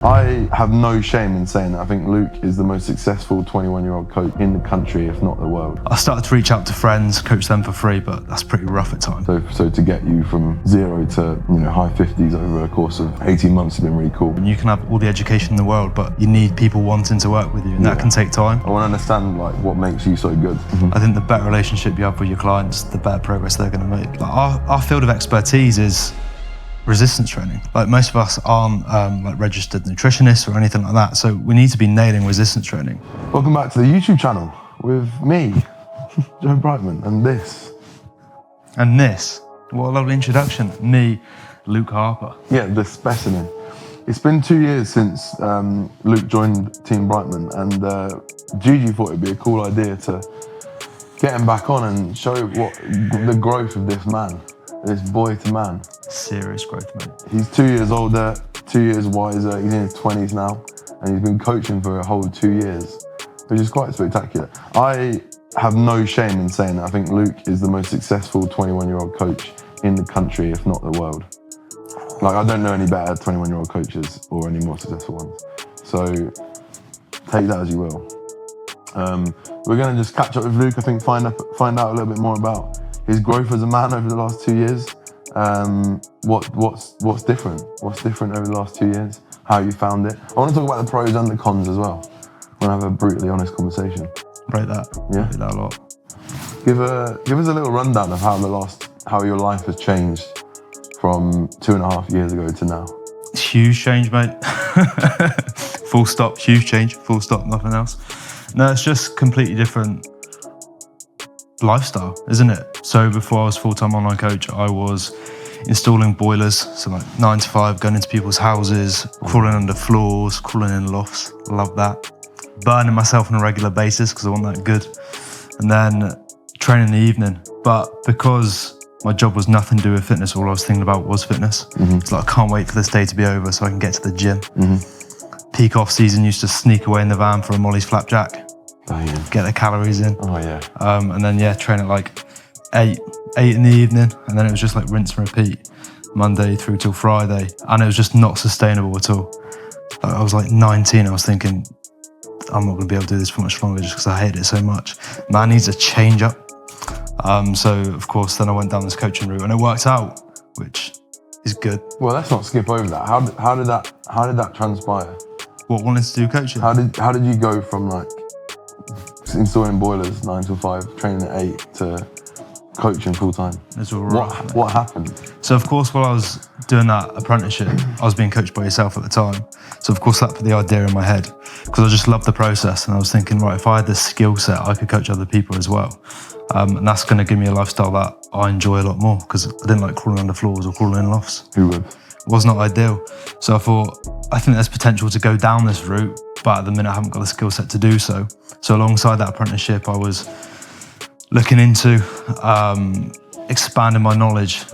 I have no shame in saying that. I think Luke is the most successful 21-year-old coach in the country, if not the world. I started to reach out to friends, coach them for free, but that's pretty rough at times. So to get you from 0 to high 50s over a course of 18 months has been really cool. You can have all the education in the world, but you need people wanting to work with you, and that can take time. I want to understand what makes you so good. I think the better relationship you have with your clients, the better progress they're going to make. Our field of expertise is resistance training. Most of us aren't registered nutritionists or anything like that, so we need to be nailing resistance training. Welcome back to the YouTube channel with me, Team Brightman, and this. And this. What a lovely introduction. Me, Luke Harper. Yeah, the specimen. It's been 2 years since Luke joined Team Brightman, and Gigi thought it'd be a cool idea to get him back on and show what the growth of this man, this boy to man. Serious growth, mate. He's 2 years older, 2 years wiser. He's in his 20s now, and he's been coaching for a whole 2 years, which is quite spectacular. I have no shame in saying that. I think Luke is the most successful 21-year-old coach in the country, if not the world. I don't know any better 21-year-old coaches or any more successful ones. So take that as you will. We're going to just catch up with Luke. I think find out a little bit more about his growth as a man over the last 2 years. What's different? What's different over the last 2 years? How you found it? I want to talk about the pros and the cons as well. I want to have a brutally honest conversation. Rate that. Yeah. Rate that a lot. Give us a little rundown of how your life has changed from 2.5 years ago to now. Huge change, mate. Full stop. Huge change. Full stop. Nothing else. No, it's just completely different lifestyle, isn't it? So before I was full-time online coach, I was installing boilers, so 9 to 5, going into people's houses, crawling under floors, crawling in lofts. Love that. Burning myself on a regular basis because I want that good. And then training in the evening. But because my job was nothing to do with fitness, all I was thinking about was fitness. It's I can't wait for this day to be over so I can get to the gym. Peak off season, used to sneak away in the van for a Molly's flapjack. Oh, yeah. Get the calories in. Oh, yeah. And then, train at 8 in the evening. And then it was just rinse and repeat, Monday through till Friday. And it was just not sustainable at all. I was 19, I was thinking, I'm not going to be able to do this for much longer just because I hate it so much. Man needs a change up. So, of course, then I went down this coaching route and it worked out, which is good. Well, let's not skip over that. How did that transpire? What, wanted to do coaching? How did you go from installing boilers 9 to 5, training at 8 to coaching full time? It's all right. What happened? So of course, while I was doing that apprenticeship, I was being coached by yourself at the time. So of course that put the idea in my head because I just loved the process and I was thinking, right, if I had this skill set, I could coach other people as well. And that's going to give me a lifestyle that I enjoy a lot more because I didn't like crawling under floors or crawling in lofts. Who would? It was not ideal. So I thought, I think there's potential to go down this route, but at the minute I haven't got the skill set to do so. So alongside that apprenticeship, I was looking into expanding my knowledge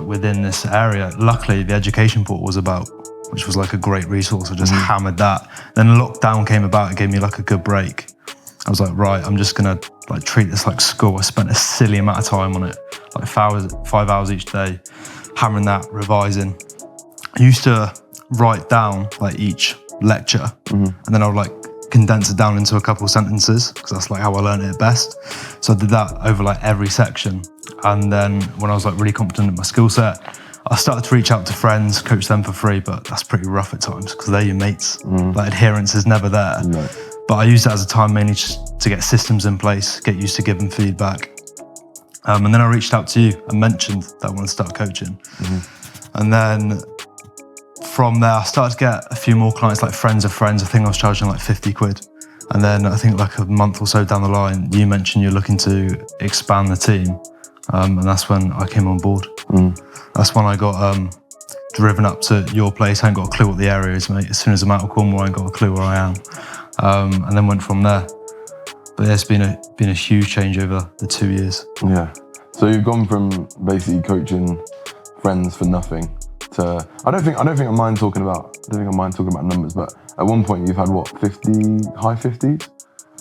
within this area. Luckily, the education portal was about, which was a great resource. I just hammered that. Then lockdown came about, it gave me a good break. I was right, I'm just gonna treat this like school. I spent a silly amount of time on it, 5 hours each day, hammering that, revising. I used to write down each lecture and then I would condense it down into a couple of sentences because that's how I learned it best. So I did that over every section. And then when I was really confident in my skill set, I started to reach out to friends, coach them for free, but that's pretty rough at times because they're your mates. Adherence is never there. No. But I used that as a time mainly just to get systems in place, get used to giving feedback. And then I reached out to you and mentioned that I want to start coaching. And then from there, I started to get a few more clients, friends of friends. I think I was charging 50 quid. And then I think a month or so down the line, you mentioned you're looking to expand the team. And that's when I came on board. That's when I got driven up to your place. I ain't got a clue what the area is, mate. As soon as I'm out of Cornwall, I ain't got a clue where I am. And then went from there. But yeah, it's been a huge change over the 2 years. Yeah. So you've gone from basically coaching friends for nothing to, I don't think I mind talking about numbers, but at one point you've had what, 50, high 50s?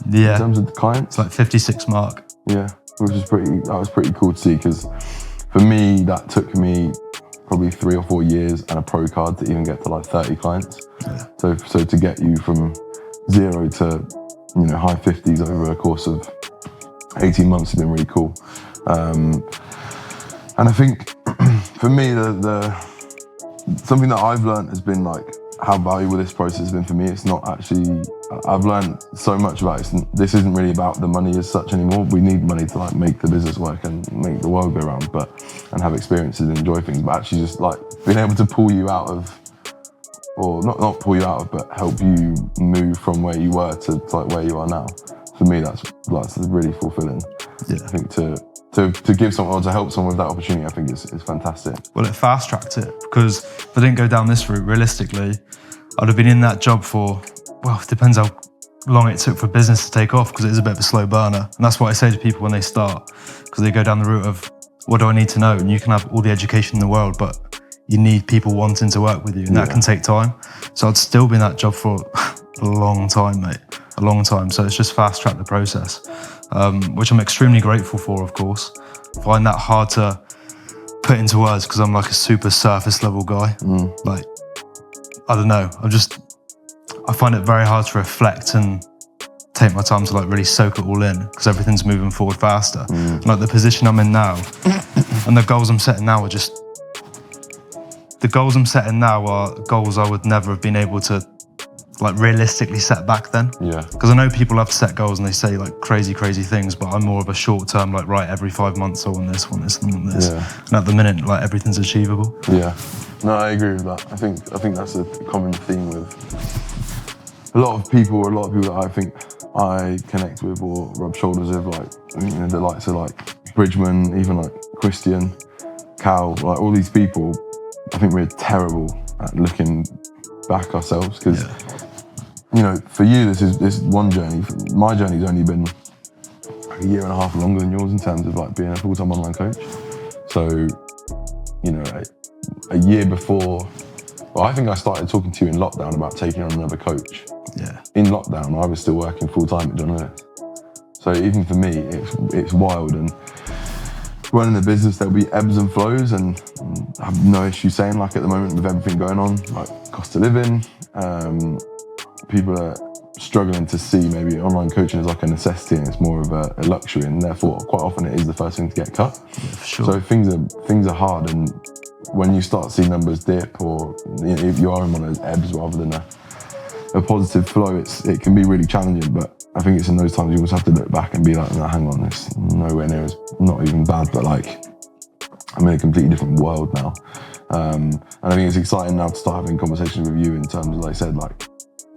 Yeah. In terms of the clients? It's 56 mark. Yeah, that was pretty cool to see because for me, that took me probably 3 or 4 years and a pro card to even get to like 30 clients. So to get you from 0 to, you know, high 50s over a course of 18 months has been really cool. And I think for me, the something that I've learned has been like how valuable this process has been for me. It's not actually, I've learned so much about it. This isn't really about the money as such anymore. We need money to like make the business work and make the world go round, and have experiences and enjoy things, but actually just like being able to pull you out of, or not pull you out of, but help you move from where you were to like where you are now. For me, that's really fulfilling. Yeah. I think to give someone, or to help someone with that opportunity, I think is fantastic. Well, it fast-tracked it, because if I didn't go down this route, realistically, I'd have been in that job for, well, it depends how long it took for business to take off, because it is a bit of a slow burner. And that's what I say to people when they start, because they go down the route of, what do I need to know? And you can have all the education in the world, but you need people wanting to work with you, and that can take time. So I'd still be in that job for a long time, mate, a long time. So it's just fast-tracked the process, which I'm extremely grateful for, of course. I find that hard to put into words because I'm like a super surface level guy. Like, I don't know, I find it very hard to reflect and take my time to like really soak it all in, because everything's moving forward faster. Like the position I'm in now and the goals I'm setting now are goals I would never have been able to like realistically set back then. Yeah. Because I know people have set goals and they say like crazy things, but I'm more of a short term, like, right, every 5 months I want this, and want this. Yeah. And at the minute, like, everything's achievable. Yeah. No, I agree with that. I think that's a common theme with a lot of people that I think I connect with or rub shoulders with, like, you know, the likes of like Bridgman, even like Christian, Cal, like all these people. I think we're terrible at looking back ourselves, because you know, for you, this one journey. My journey's only been like a year and a half longer than yours in terms of like being a full-time online coach. So, you know, a year before, well, I think I started talking to you in lockdown about taking on another coach. Yeah. In lockdown, I was still working full-time at John Lewis. So even for me, it's wild. And running a business, there'll be ebbs and flows, and I have no issue saying, like, at the moment with everything going on, like cost of living, people are struggling to see maybe online coaching as like a necessity, and it's more of a luxury, and therefore quite often it is the first thing to get cut. Yeah, for sure. So things are hard, and when you start to see numbers dip, or you know, if you are in one of those ebbs rather than a positive flow, it can be really challenging. But I think it's in those times you always have to look back and be like, no, hang on, it's nowhere near as, not even bad, but like, I'm in a completely different world now. And I think it's exciting now to start having conversations with you in terms of, like I said, like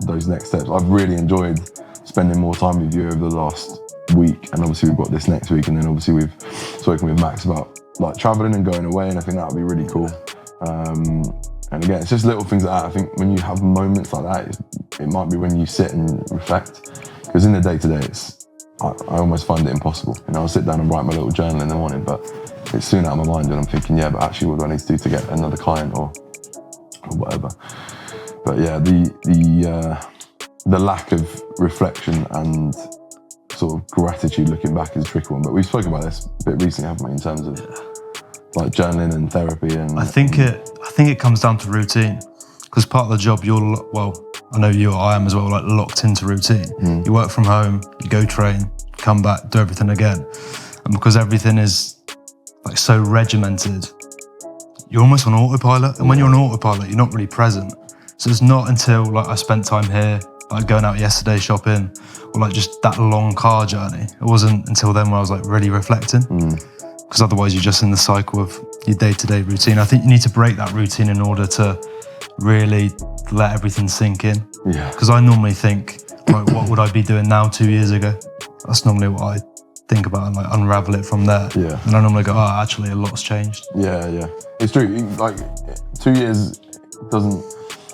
those next steps. I've really enjoyed spending more time with you over the last week, and obviously we've got this next week, and then obviously we've spoken with Max about like traveling and going away, and I think that would be really cool. And again, it's just little things like that. I think when you have moments like that, it might be when you sit and reflect, because in the day-to-day, I almost find it impossible. You know, I'll sit down and write my little journal in the morning, but it's soon out of my mind, and I'm thinking, yeah, but actually what do I need to do to get another client or whatever. But yeah, the lack of reflection and sort of gratitude looking back is a tricky one. But we've spoken about this a bit recently, haven't we, in terms of like journaling and therapy. And I think it comes down to routine, because part of the job I know you or I am as well, like locked into routine. You work from home, you go train, come back, do everything again. And because everything is like so regimented, you're almost on autopilot. And when you're on autopilot, you're not really present. So it's not until like I spent time here, like going out yesterday shopping, or like just that long car journey. It wasn't until then when I was like really reflecting. Because otherwise you're just in the cycle of your day-to-day routine. I think you need to break that routine in order to really let everything sink in. Yeah. Because I normally think, like, what would I be doing now 2 years ago? That's normally what I think about, and like unravel it from there. Yeah. And I normally go, oh, actually a lot's changed. Yeah. It's true. Like 2 years doesn't,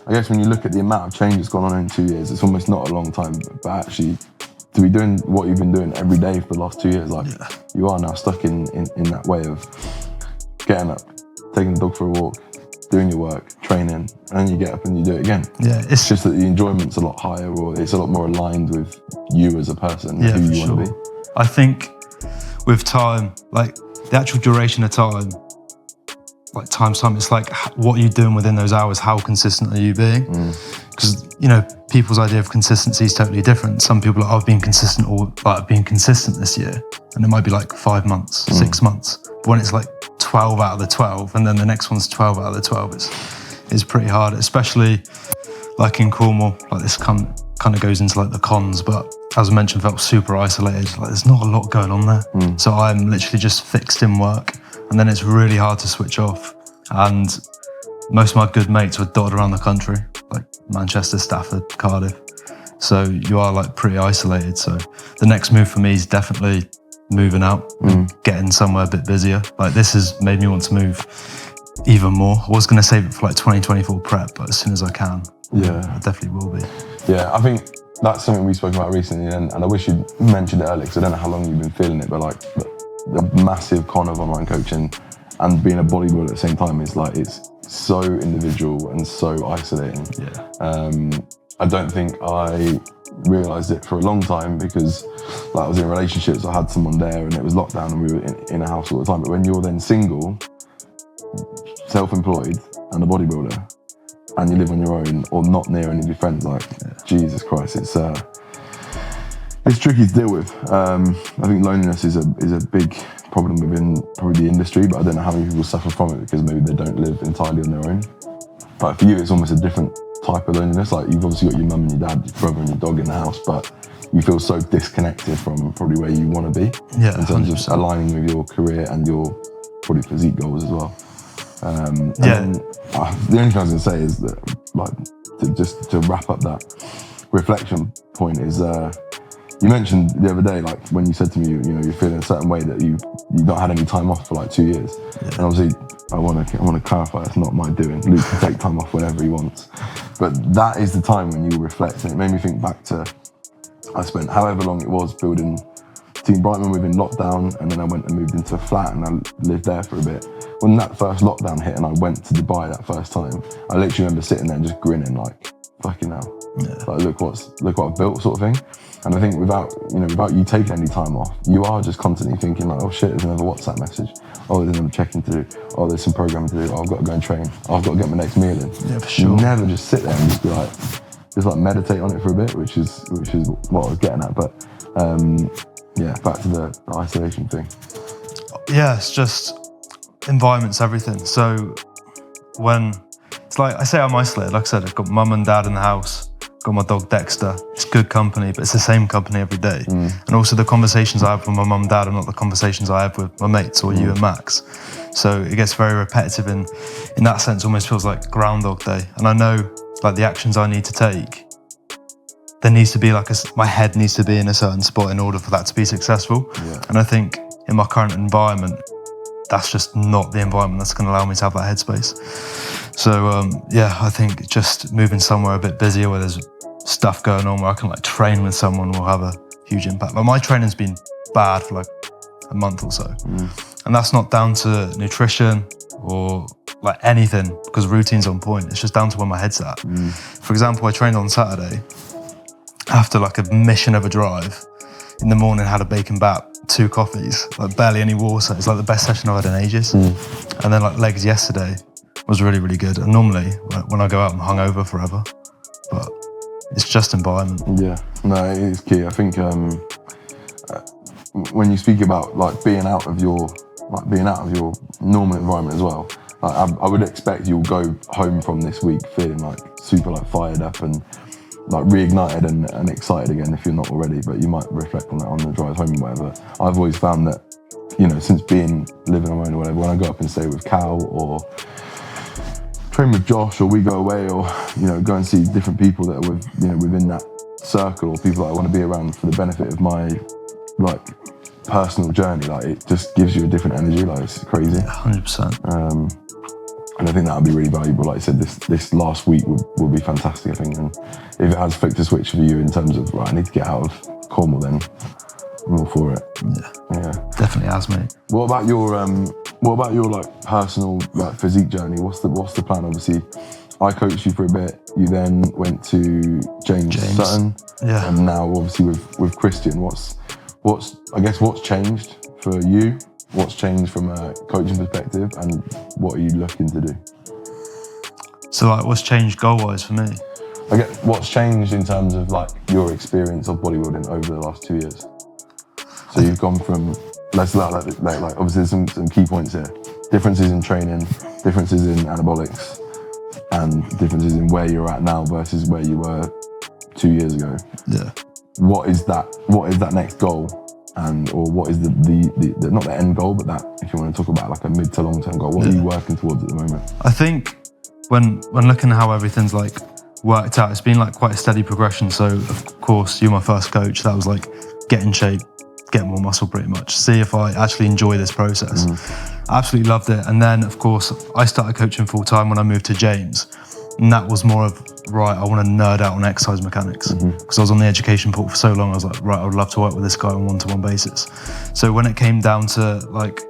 I guess when you look at the amount of change that's gone on in 2 years, it's almost not a long time, but actually to be doing what you've been doing every day for the last 2 years, like you are now stuck in that way of getting up, taking the dog for a walk, doing your work, training, and then you get up and you do it again. Yeah, it's just that the enjoyment's a lot higher, or it's a lot more aligned with you as a person, who you want to be. I think with time, like the actual duration of time, like time to time. It's like, what are you doing within those hours? How consistent are you being? Because, you know, people's idea of consistency is totally different. Some people are, I've been consistent, or like, I've been consistent this year. And it might be like 5 months, 6 months. But when it's like 12 out of the 12, and then the next one's 12 out of the 12, it's pretty hard, especially like in Cornwall. Like, this kind of goes into like the cons, but as I mentioned, felt super isolated. Like, there's not a lot going on there. So I'm literally just fixed in work, and then it's really hard to switch off. And most of my good mates were dotted around the country, like Manchester, Stafford, Cardiff. So you are like pretty isolated. So the next move for me is definitely moving out, getting somewhere a bit busier. Like, this has made me want to move even more. I was going to save it for like 2024 prep, but as soon as I can, I definitely will be. Yeah, I think that's something we spoke about recently, and I wish you'd mentioned it earlier, because I don't know how long you've been feeling it, but like the massive con of online coaching and being a bodybuilder at the same time is like, it's so individual and so isolating. I don't think I realised it for a long time, because like, I was in relationships, I had someone there and it was lockdown and we were in a house all the time. But when you're then single, self-employed and a bodybuilder, and you live on your own or not near any of your friends, like, Jesus Christ, it's tricky to deal with. I think loneliness is a big problem within probably the industry, but I don't know how many people suffer from it because maybe they don't live entirely on their own. But for you, it's almost a different type of loneliness. Like, you've obviously got your mum and your dad, your brother and your dog in the house, but you feel so disconnected from probably where you want to be in terms 100%. Of aligning with your career and your probably physique goals as well. The only thing I was going to say is that, like, to wrap up that reflection point, is you mentioned the other day, like, when you said to me, you know, you're feeling a certain way, that you not had any time off for like 2 years. And obviously, I want to clarify, it's not my doing. Luke can take time off whenever he wants, but that is the time when you reflect. And it made me think back to, I spent however long it was building Team Brightman within lockdown, and then I went and moved into a flat and I lived there for a bit. When that first lockdown hit and I went to Dubai that first time, I literally remember sitting there and just grinning, like, fucking hell. Like, look what I've built, sort of thing. And I think without you taking any time off, you are just constantly thinking like, oh shit, there's another WhatsApp message. Oh, there's another check-in to do. Oh, there's some programming to do. Oh, I've got to go and train. Oh, I've got to get my next meal in. Yeah, for sure. You never just sit there and just be like, meditate on it for a bit, which is what I was getting at. But back to the isolation thing. Yeah, it's just environment's everything. So when it's like, I say I'm isolated, like I said, I've got mum and dad in the house, got my dog Dexter. It's good company, but it's the same company every day. And also the conversations I have with my mum and dad are not the conversations I have with my mates or you and Max. So it gets very repetitive in that sense, almost feels like Groundhog Day. And I know, like, the actions I need to take, there needs to be like my head needs to be in a certain spot in order for that to be successful. And I think in my current environment, that's just not the environment that's going to allow me to have that headspace. So I think just moving somewhere a bit busier where there's stuff going on, where I can like train with someone, will have a huge impact. But my training's been bad for like a month or so. And that's not down to nutrition or like anything, because routine's on point. It's just down to where my head's at. For example, I trained on Saturday after like a mission of a drive. In the morning, had a bacon bat, 2 coffees, like barely any water. It's like the best session I've had in ages. And then like legs yesterday was really, really good. And normally when I go out, I'm hungover forever, but it's just environment. Yeah, no, it is key. I think when you speak about like being out of your normal environment as well, like, I would expect you'll go home from this week feeling like super like fired up and like reignited and excited again if you're not already, but you might reflect on that on the drive home or whatever. I've always found that, you know, since living on my own or whatever, when I go up and stay with Cal or train with Josh, or we go away, or, you know, go and see different people that are within that circle, or people that I want to be around for the benefit of my like personal journey, like it just gives you a different energy. Like, it's crazy. 100%. And I think that'll be really valuable. Like I said, this last week will be fantastic, I think. And if it has flicked a switch for you in terms of, right, I need to get out of Cornwall, then I'm all for it. Yeah, definitely has, mate. What about your like personal like physique journey? What's the plan? Obviously, I coached you for a bit. You then went to James Sutton, and now obviously with Christian. What's changed for you? what's changed from a coaching perspective, and what are you looking to do? So like, what's changed goal-wise for me? I get what's changed in terms of like your experience of bodybuilding over the last 2 years. So you've gone from, like obviously there's some key points here. Differences in training, differences in anabolics, and differences in where you're at now versus where you were 2 years ago. Yeah. What is that next goal? Or what is the not the end goal, but that, if you want to talk about like a mid to long term goal, what are you working towards at the moment? I think when looking at how everything's like worked out, it's been like quite a steady progression. So of course, you're my first coach. That was like get in shape, get more muscle pretty much. See if I actually enjoy this process. Absolutely loved it. And then of course, I started coaching full time when I moved to James. And that was more of, right, I want to nerd out on exercise mechanics. Because I was on the education port for so long, I was like, right, I would love to work with this guy on one-to-one basis. So when it came down to like,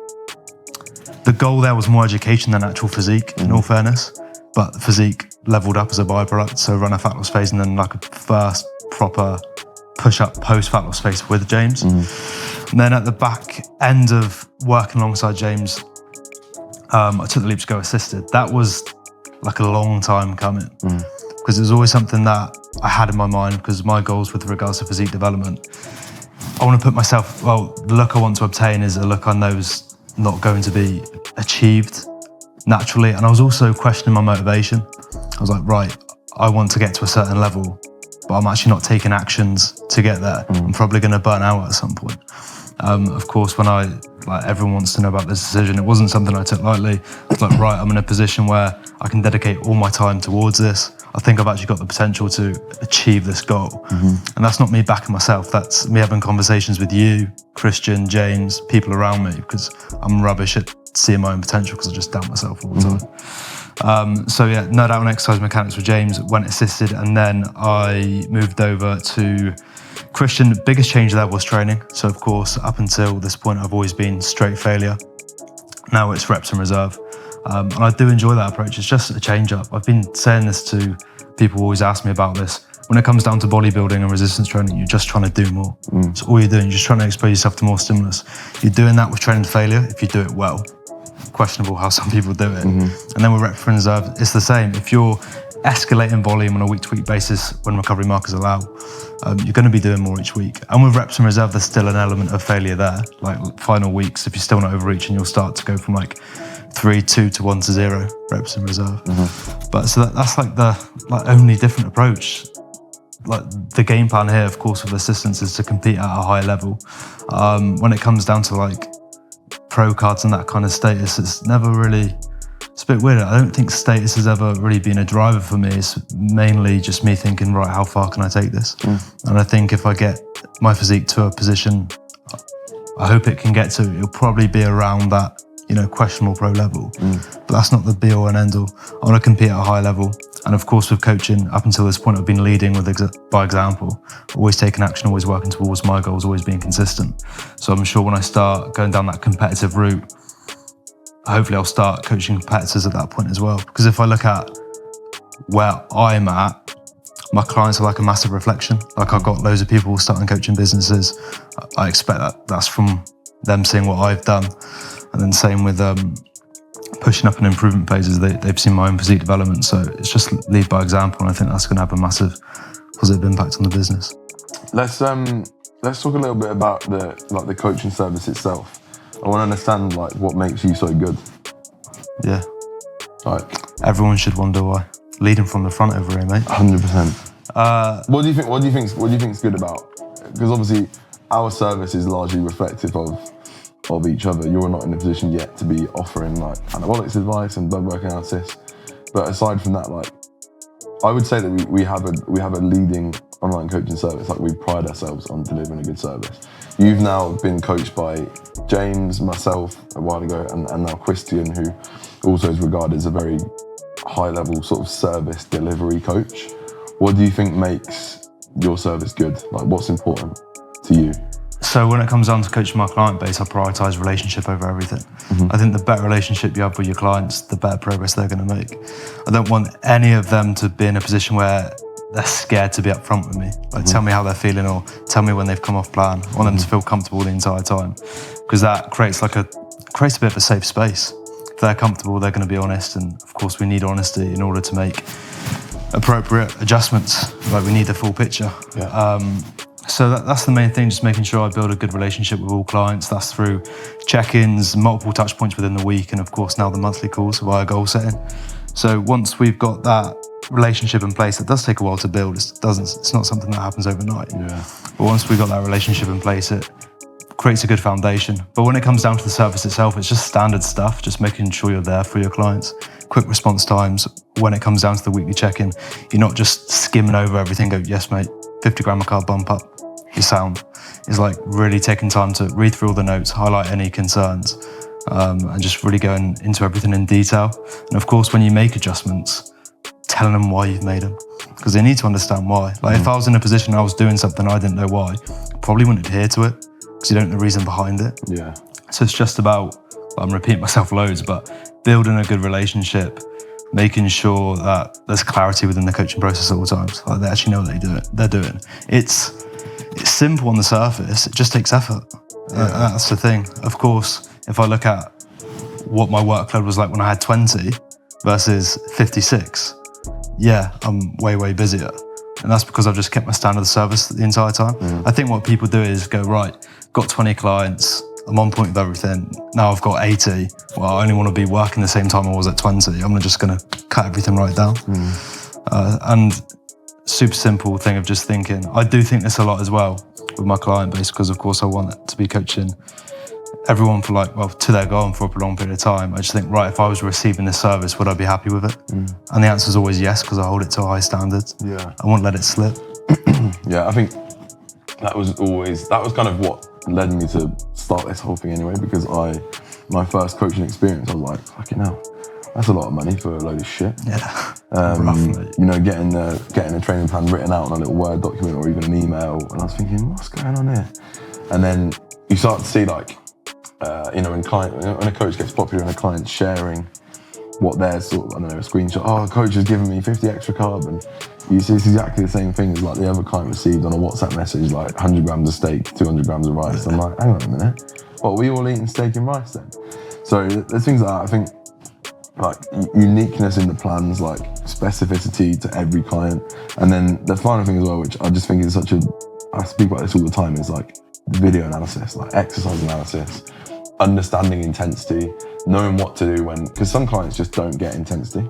the goal there was more education than actual physique, in all fairness. But the physique leveled up as a byproduct. So run a fat loss phase and then like a first proper push-up post-fat loss phase with James. And then at the back end of working alongside James, I took the leap to go assisted. That was like a long time coming, because it was always something that I had in my mind, because my goals with regards to physique development, I want to put myself, well, the look I want to obtain is a look I know is not going to be achieved naturally. And I was also questioning my motivation. I was like, right, I want to get to a certain level, but I'm actually not taking actions to get there. I'm probably going to burn out at some point. Of course, when everyone wants to know about this decision, it wasn't something I took lightly. It's like, right, I'm in a position where I can dedicate all my time towards this. I think I've actually got the potential to achieve this goal. And that's not me backing myself. That's me having conversations with you, Christian, James, people around me, because I'm rubbish at seeing my own potential because I just doubt myself all the time. So yeah, nerd out on exercise mechanics with James, went assisted, and then I moved over to Christian. The biggest change there was training. So of course, up until this point, I've always been straight failure. Now it's reps and reserve. And I do enjoy that approach. It's just a change up. I've been saying this to people who always ask me about this. When it comes down to bodybuilding and resistance training, you're just trying to do more. So all you're doing, you're just trying to expose yourself to more stimulus. You're doing that with training failure if you do it well. Questionable how some people do it. And then with reps and reserve, it's the same. If you're escalating volume on a week-to-week basis when recovery markers allow, you're going to be doing more each week. And with reps and reserve, there's still an element of failure there. Like final weeks, if you're still not overreaching, you'll start to go from like 3-2 to 1-0 reps and reserve. But so that's like the only different approach. Like the game plan here, of course, with assistance is to compete at a high level. When it comes down to like pro cards and that kind of status, it's never really, it's a bit weird. I don't think status has ever really been a driver for me. It's mainly just me thinking, right, how far can I take this? And I think if I get my physique to a position I hope it can get to, it'll probably be around that, questionable pro level. But that's not the be all and end all. I want to compete at a high level. And of course, with coaching, up until this point, I've been leading by example, always taking action, always working towards my goals, always being consistent. So I'm sure when I start going down that competitive route, hopefully I'll start coaching competitors at that point as well. Because if I look at where I'm at, my clients are like a massive reflection. Like I've got loads of people starting coaching businesses. I expect that's from them seeing what I've done. And then same with pushing up and improvement phases. They've seen my own physique development. So it's just lead by example. And I think that's going to have a massive positive impact on the business. Let's talk a little bit about the coaching service itself. I want to understand what makes you so good. Yeah. Everyone should wonder why. Leading from the front over here, mate. 100%. What do you think's good about? Because obviously our service is largely reflective of each other. You're not in a position yet to be offering anabolics advice and blood work analysis. But aside from that, I would say that we have a leading online coaching service. We pride ourselves on delivering a good service. You've now been coached by James, myself a while ago, and now Christian, who also is regarded as a very high-level sort of service delivery coach. What do you think makes your service good? What's important to you? So when it comes down to coaching my client base, I prioritise relationship over everything. I think the better relationship you have with your clients, the better progress they're going to make. I don't want any of them to be in a position where they're scared to be upfront with me. Tell me how they're feeling or tell me when they've come off plan. I want them to feel comfortable the entire time, because that creates a creates a bit of a safe space. If they're comfortable, they're going to be honest, and of course we need honesty in order to make appropriate adjustments. Like, we need the full picture. Yeah. So that's the main thing, just making sure I build a good relationship with all clients. That's through check-ins, multiple touch points within the week, and of course now the monthly calls via goal setting. So once we've got that relationship in place, it does take a while to build. It's not something that happens overnight. Yeah. But once we've got that relationship in place, it creates a good foundation. But when it comes down to the service itself, it's just standard stuff, just making sure you're there for your clients. Quick response times. When it comes down to the weekly check-in, you're not just skimming over everything, go, yes mate, 50 gram a carb bump up, you're sound. It's like really taking time to read through all the notes, highlight any concerns, and just really going into everything in detail. And of course, when you make adjustments, telling them why you've made them, because they need to understand why. Like, if I was in a position I was doing something I didn't know why, I probably wouldn't adhere to it, because you don't know the reason behind it. Yeah. So it's just about, I'm repeating myself loads, but building a good relationship, making sure that there's clarity within the coaching process at all times. Like, they actually know what they're doing. It's simple on the surface, it just takes effort. That's the thing. Of course, if I look at what my workload was like when I had 20 versus 56, yeah, I'm way, way busier. And that's because I've just kept my standard of service the entire time. I think what people do is go, right, got 20 clients, I'm on point with everything. Now I've got 80. Well, I only want to be working the same time I was at 20. I'm just going to cut everything right down. And super simple thing of just thinking. I do think this a lot as well with my client base, because of course I want to be coaching everyone for to their goal and for a prolonged period of time. I just think, right, if I was receiving this service, would I be happy with it? And the answer is always yes, because I hold it to a high standard. Yeah. I won't let it slip. Yeah, I think that was kind of what led me to start this whole thing anyway, because my first coaching experience, I was like, fucking hell, that's a lot of money for a load of shit. Yeah. You know, getting a training plan written out on a little Word document or even an email, and I was thinking, what's going on here? And then you start to see, like, you know, when a coach gets popular and a client's sharing what their sort of, I don't know, a screenshot, oh, coach has given me 50 extra carb, and you see it's exactly the same thing as like the other client received on a WhatsApp message, like 100 grams of steak, 200 grams of rice. I'm like, hang on a minute, what, are we all eating steak and rice then? So there's things like that. I think, like, uniqueness in the plans, like specificity to every client. And then the final thing as well, which I just think is I speak about this all the time, is like video analysis, like exercise analysis, understanding intensity, knowing what to do because some clients just don't get intensity,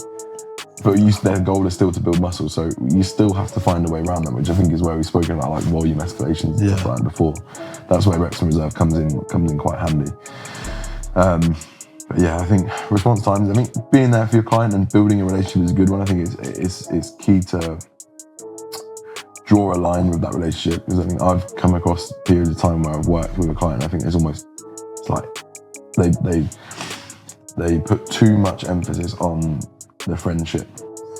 but their goal is still to build muscle, so you still have to find a way around them, which I think is where we've spoken about, like volume escalations and stuff like that before. That's where reps and reserve comes in quite handy. But yeah, I think response times, I think being there for your client and building a relationship is a good one. I think it's key to draw a line with that relationship, because I think I've come across periods of time where I've worked with a client, I think it's like they put too much emphasis on the friendship,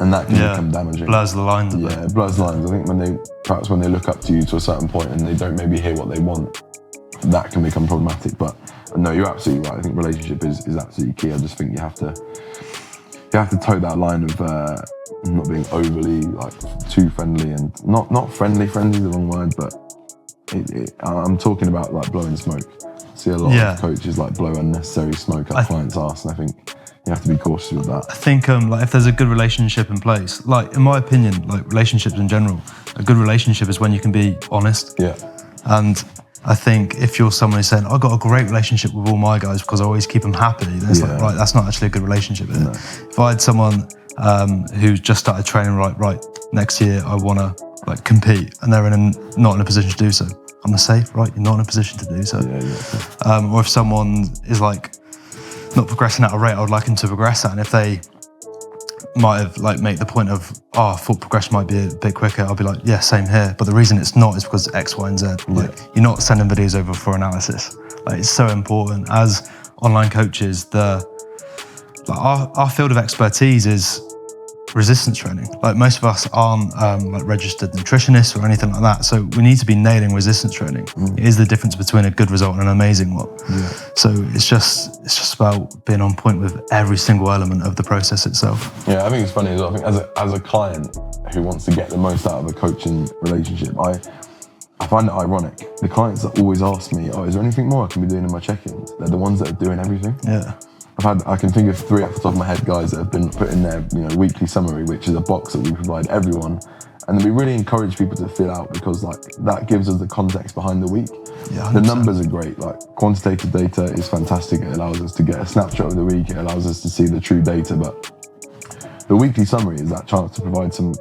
and that can become damaging. Blurs the lines. Yeah, it blurs the lines. I think when they look up to you to a certain point and they don't maybe hear what they want, that can become problematic. But no, you're absolutely right. I think relationship is absolutely key. I just think you have to toe that line of not being overly like too friendly, and not friendly is the wrong word, but I'm talking about like blowing smoke. I see a lot of coaches like blow unnecessary smoke up clients' arse, and I think you have to be cautious with that. I think like if there's a good relationship in place, like in my opinion, like relationships in general, a good relationship is when you can be honest. Yeah. And I think if you're someone who's saying, I've got a great relationship with all my guys because I always keep them happy, then it's like, right, that's not actually a good relationship, is it? If I had someone who's just started training, right, next year I want to like compete, and they're not in a position to do so, I'm gonna say, right, you're not in a position to do so. Or if someone is like not progressing at a rate I would like them to progress at, and if they might have like make the point of, I thought progression might be a bit quicker, I'll be like, yeah, same here. But the reason it's not is because X, Y, and Z. Like, you're not sending videos over for analysis. Like, it's so important. As online coaches, our field of expertise is resistance training. Like, most of us aren't like registered nutritionists or anything like that. So we need to be nailing resistance training. It is the difference between a good result and an amazing one. So it's just about being on point with every single element of the process itself. Yeah, I think it's funny as well. I think as a client who wants to get the most out of a coaching relationship, I find it ironic the clients that always ask me, oh, is there anything more I can be doing in my check-ins? They're the ones that are doing everything. Yeah. I can think of 3 off the top of my head guys that have been putting their weekly summary, which is a box that we provide everyone, and we really encourage people to fill out because like that gives us the context behind the week. Yeah, the numbers are great. Like quantitative data is fantastic. It allows us to get a snapshot of the week. It allows us to see the true data. But the weekly summary is that chance to provide some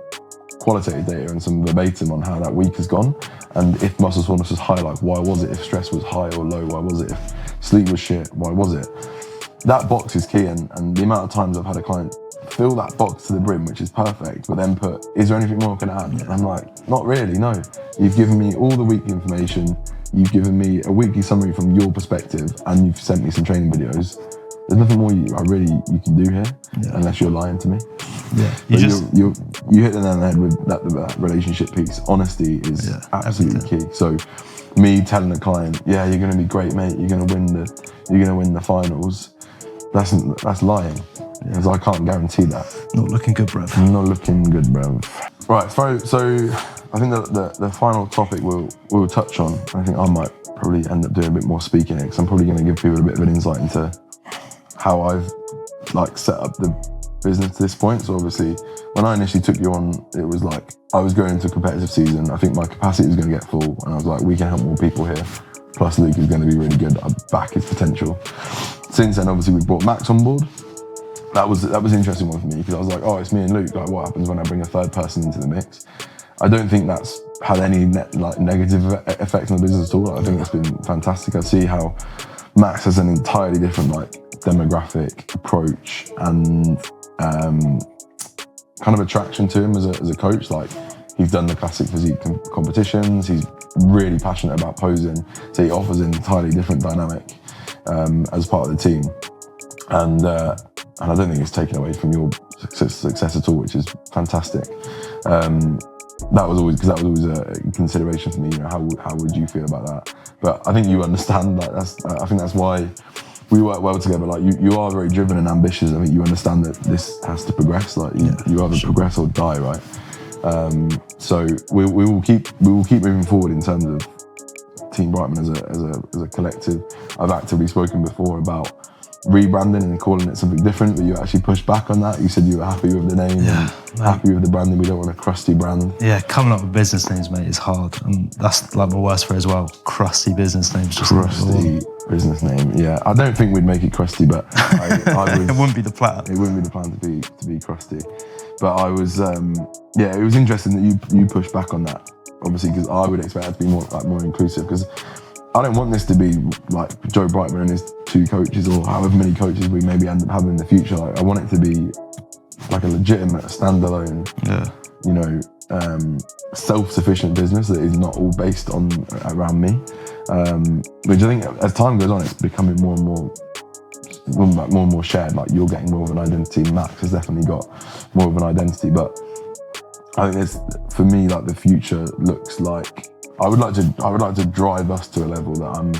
qualitative data and some verbatim on how that week has gone, and if muscle soreness was high, like why was it? If stress was high or low, why was it? If sleep was shit, why was it? That box is key, and the amount of times I've had a client fill that box to the brim, which is perfect, but then put, is there anything more I can add? And I'm like, not really, no. You've given me all the weekly information, you've given me a weekly summary from your perspective, and you've sent me some training videos. There's nothing more you can do here, unless you're lying to me. Yeah, you hit the nail on the head with that relationship piece. Honesty is absolutely key. So me telling a client, yeah, you're going to be great, mate, you're going to win the finals, that's lying, because I can't guarantee that. Not looking good, bruv. Not looking good, bruv. Right, so I think the final topic we'll touch on, I think I might probably end up doing a bit more speaking because I'm probably going to give people a bit of an insight into how I've like set up the business to this point. So obviously, when I initially took you on, it was like I was going into a competitive season. I think my capacity was going to get full, and I was like, we can help more people here. Plus, Luke is going to be really good. I back his potential. Since then, obviously, we've brought Max on board. That was an interesting one for me because I was like, oh, it's me and Luke. Like, what happens when I bring a third person into the mix? I don't think that's had any negative effect on the business at all. I think it's been fantastic. I see how Max has an entirely different demographic approach and kind of attraction to him as a coach. Like, he's done the classic physique competitions. He's really passionate about posing, so he offers an entirely different dynamic as part of the team. And I don't think it's taken away from your success at all, which is fantastic. That was always a consideration for me. How would you feel about that? But I think you understand that. I think that's why we work well together. Like you are very driven and ambitious. I think you understand that this has to progress. Like you either progress or die, right? So we will keep moving forward in terms of Team Brightman as a collective. I've actively spoken before about rebranding and calling it something different, but you actually pushed back on that. You said you were happy with the name and happy with the branding. We don't want a crusty brand. Yeah, coming up with business names, mate, is hard, and that's like my worst fear as well. Crusty business names. Crusty business name. Yeah, I don't think we'd make it crusty, but it wouldn't be the plan. It wouldn't be the plan to be crusty. But I was, it was interesting that you pushed back on that. Obviously, because I would expect it to be more inclusive. Because I don't want this to be like Joe Brightman and his 2 coaches, or however many coaches we maybe end up having in the future. Like, I want it to be like a legitimate, standalone, self-sufficient business that is not all based around me. Which I think as time goes on, it's becoming more and more shared. Like, you're getting more of an identity. Max has definitely got more of an identity. But I think for me, like, the future looks like I would like to drive us to a level that I'm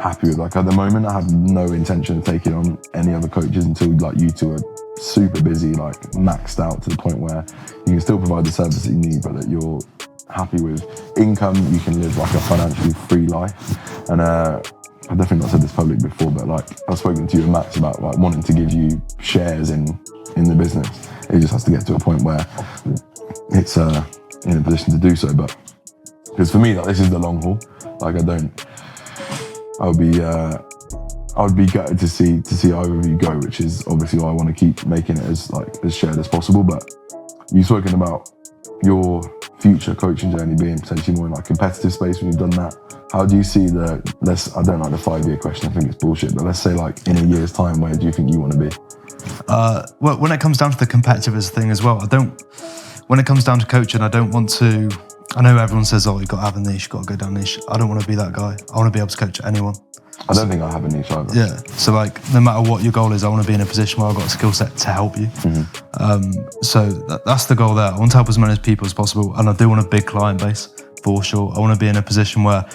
happy with. Like, at the moment, I have no intention of taking on any other coaches until like you two are super busy, like maxed out to the point where you can still provide the service that you need, but that you're happy with income. You can live like a financially free life. And I've definitely not said this publicly before, but like I've spoken to you and Max about like wanting to give you shares in the business. It just has to get to a point where it's in a position to do so. But because for me, like, this is the long haul. Like, I would be gutted to see either of you go, which is obviously why I want to keep making it as shared as possible. But you've spoken about your future coaching journey being potentially more in like competitive space when you've done that. How do you see I don't like the 5-year question, I think it's bullshit, but let's say like in a year's time, where do you think you want to be? Well, when it comes down to the competitive thing as well, when it comes down to coaching, I don't want to, I know everyone says, oh, you've got to have a niche, you've got to go down niche. I don't want to be that guy. I want to be able to coach anyone. I don't think I have a niche either. Yeah, so like, no matter what your goal is, I want to be in a position where I've got a skill set to help you. Mm-hmm. So that's the goal there. I want to help as many people as possible, and I do want a big client base, for sure. I want to be in a position where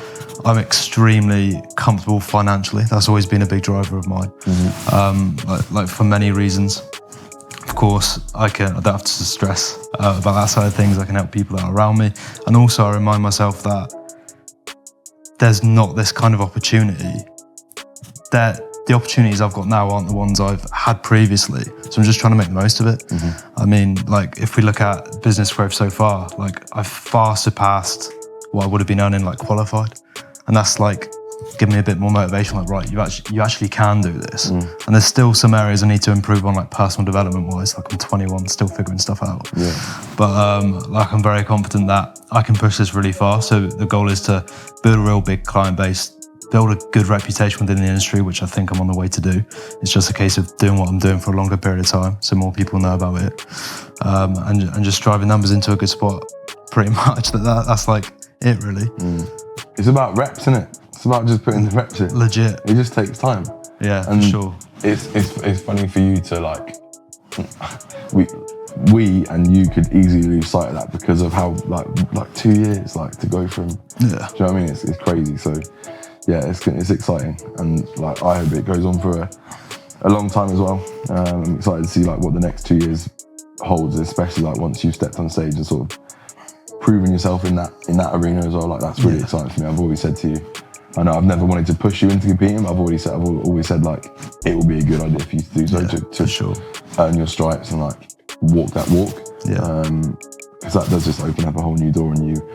I'm extremely comfortable financially. That's always been a big driver of mine, like for many reasons. Of course, I don't have to stress about that side of things. I can help people that are around me. And also I remind myself that there's not this kind of opportunity, that the opportunities I've got now aren't the ones I've had previously. So I'm just trying to make the most of it. I mean, like if we look at business growth so far, like I've far surpassed what I would have been earning like qualified. And that's like giving me a bit more motivation, like, right, you actually can do this. And there's still some areas I need to improve on, like personal development wise. Like I'm 21, still figuring stuff out. But like I'm very confident that I can push this really far. So the goal is to build a real big client base, build a good reputation within the industry, which I think I'm on the way to do. It's just a case of doing what I'm doing for a longer period of time, so more people know about it, and just driving numbers into a good spot. Pretty much that's like it, really. It's about reps, isn't it? It's about just putting the reps in. Legit. It just takes time. Yeah, and for sure. It's funny for you to like. We and you could easily lose sight of that because of how like 2 years like to go from. Yeah. Do you know what I mean? It's crazy. So. Yeah, it's exciting, and like I hope it goes on for a long time as well. I'm excited to see like what the next 2 years holds, especially like once you've stepped on stage and sort of proven yourself in that arena as well. Like that's really exciting for me. I've always said to you, I know I've never wanted to push you into competing, but I've always said like it will be a good idea for you to do so, to sure. earn your stripes and like walk that walk. Because that does just open up a whole new door, and you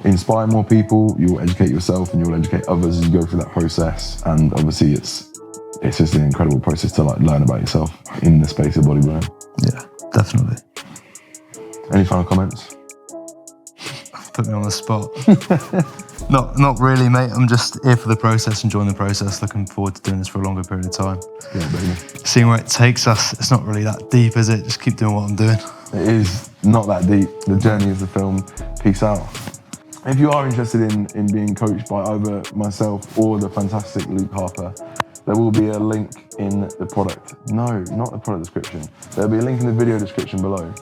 inspire more people, you'll educate yourself and you'll educate others as you go through that process. And obviously it's just an incredible process to like learn about yourself in the space of bodybuilding. Yeah, definitely. Any final comments? Put me on the spot. Not really, mate. I'm just here for the process, enjoying the process, looking forward to doing this for a longer period of time. Yeah, baby. Seeing where it takes us. It's not really that deep, is it? Just keep doing what I'm doing. It is not that deep. The journey is the film. Peace out. If you are interested in being coached by either myself or the fantastic Luke Harper, there will be a link in the product. No, not the product description. There'll be a link in the video description below.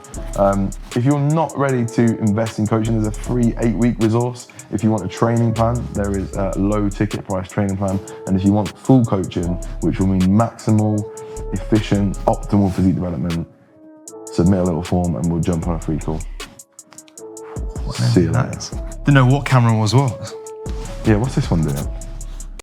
If you're not ready to invest in coaching, there's a free 8-week resource. If you want a training plan, there is a low ticket price training plan. And if you want full coaching, which will mean maximal, efficient, optimal physique development, submit a little form and we'll jump on a free call. See you later. Didn't know what camera was what. Yeah, what's this one doing?